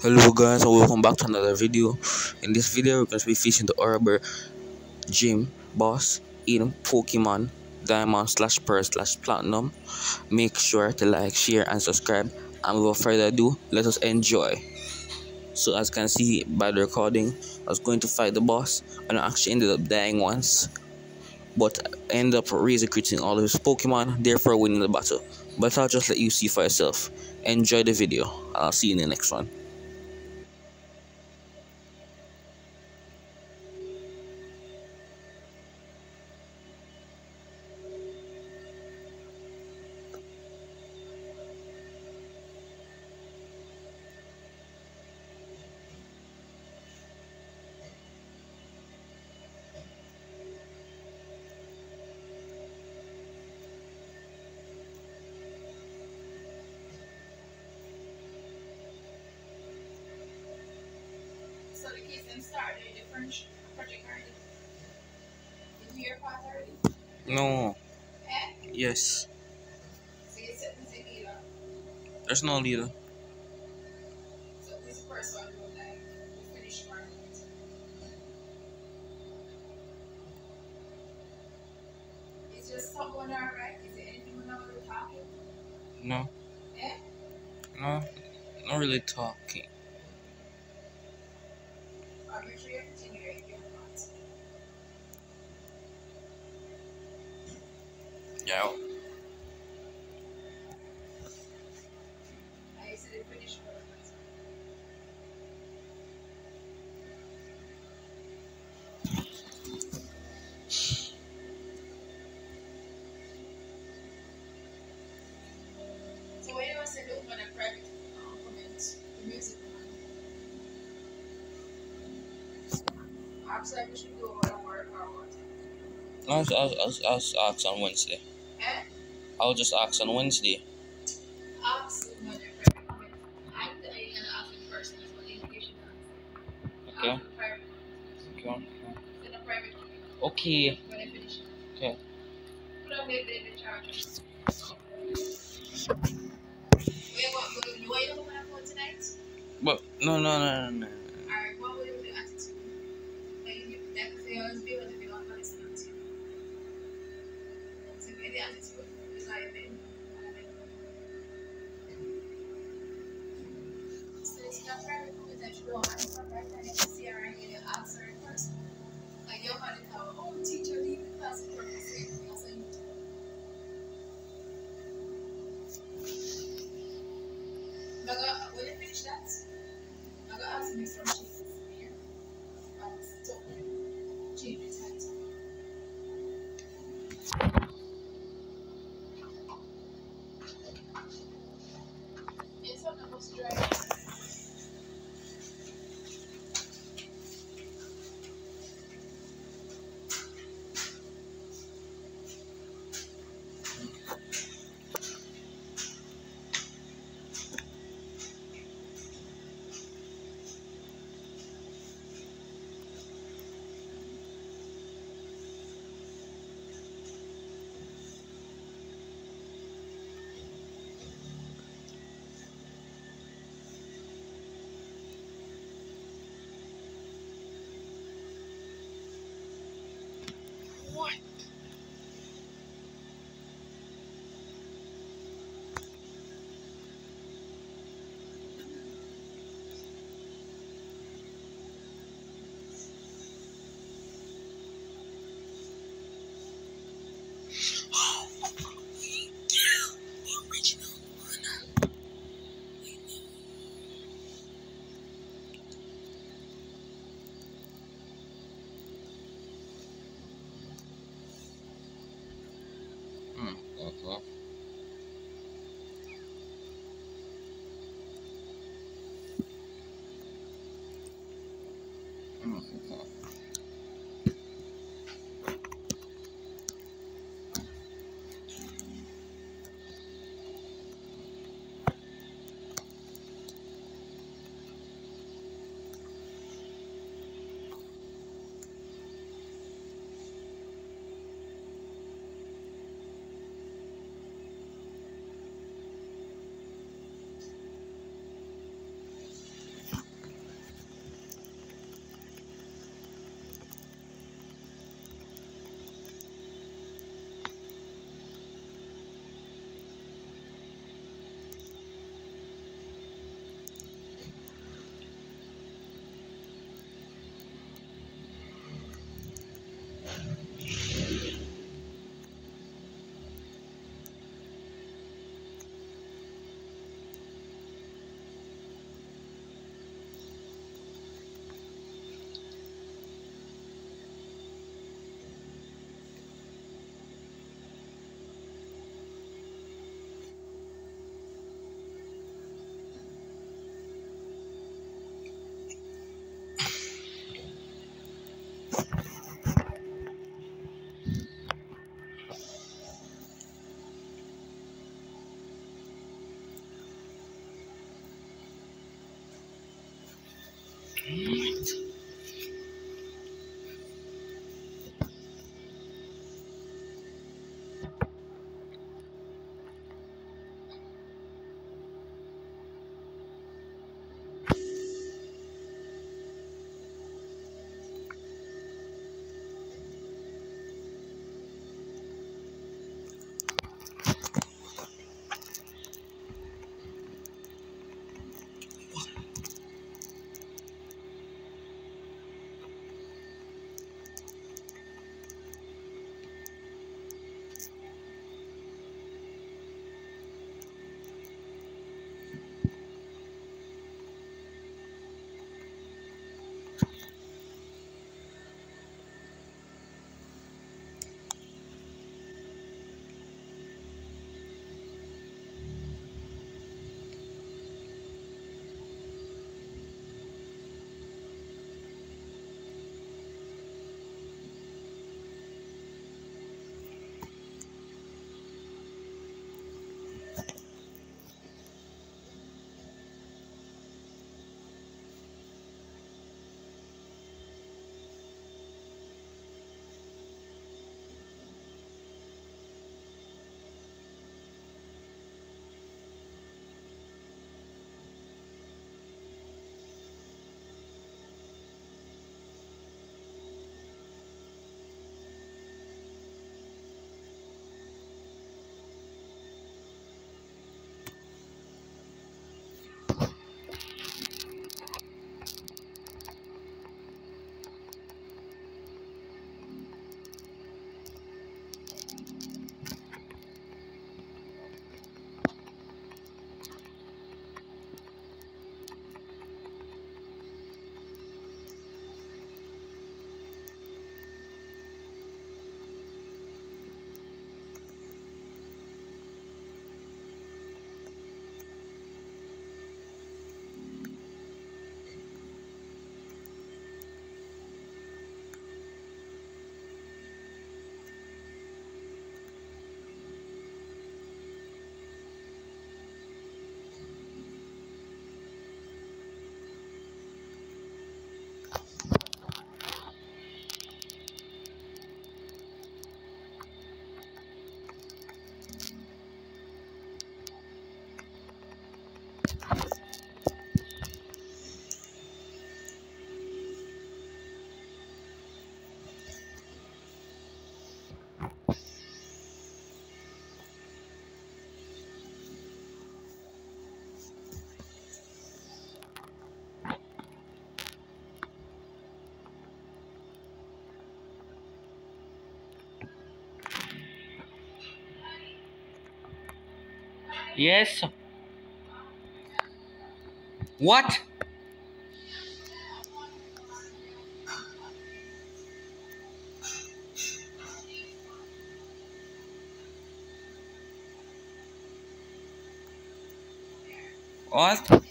Hello guys and welcome back to another video. In this video we're going to be fishing the Arbor Gym boss in Pokemon Diamond / Pearl / Platinum. Make sure to like, share and subscribe, and without further ado, let us enjoy. So as you can see by the recording, I was going to fight the boss and I actually ended up dying once, but I ended up razor critting all of his Pokemon, therefore winning the battle. But I'll just let you see for yourself. Enjoy the video. I'll see you in the next one. So the kids them started a different project already. Did you hear part already? No. Eh? Yes. So you said this is leader. There's no leader. So this first one will like the finished part. Is just someone alright? Is there anything we're not really talking? No. Eh? No. Not really talking. Or make sure you continue if you want. Yeah. I said the finished part. So when you said the woman a private comment, the music woman. Actually we should do our work or what? I'll ask on Wednesday. Eh? I'll just ask on Wednesday. Ask the woman a private comment. I'm gonna ask the person as well, in case she does. Okay. Ask the private comment. Okay. In a private comment. Okay. When I finish. Okay. Put on the charger. You want to go on tonight? But no. Alright, what will you do attitude? Like, if you always be able to be on listen to you. So, the attitude is like a bit. So, it's not private comment that you don't answer right now. You can see her and you answer in person. Like, your man is our own teacher, leave the class for the same thing as you do. When you finish that, I'm going to ask you some changes here. Stop change the title. It's not the most dry. What? Uh-huh. Yes. What? What?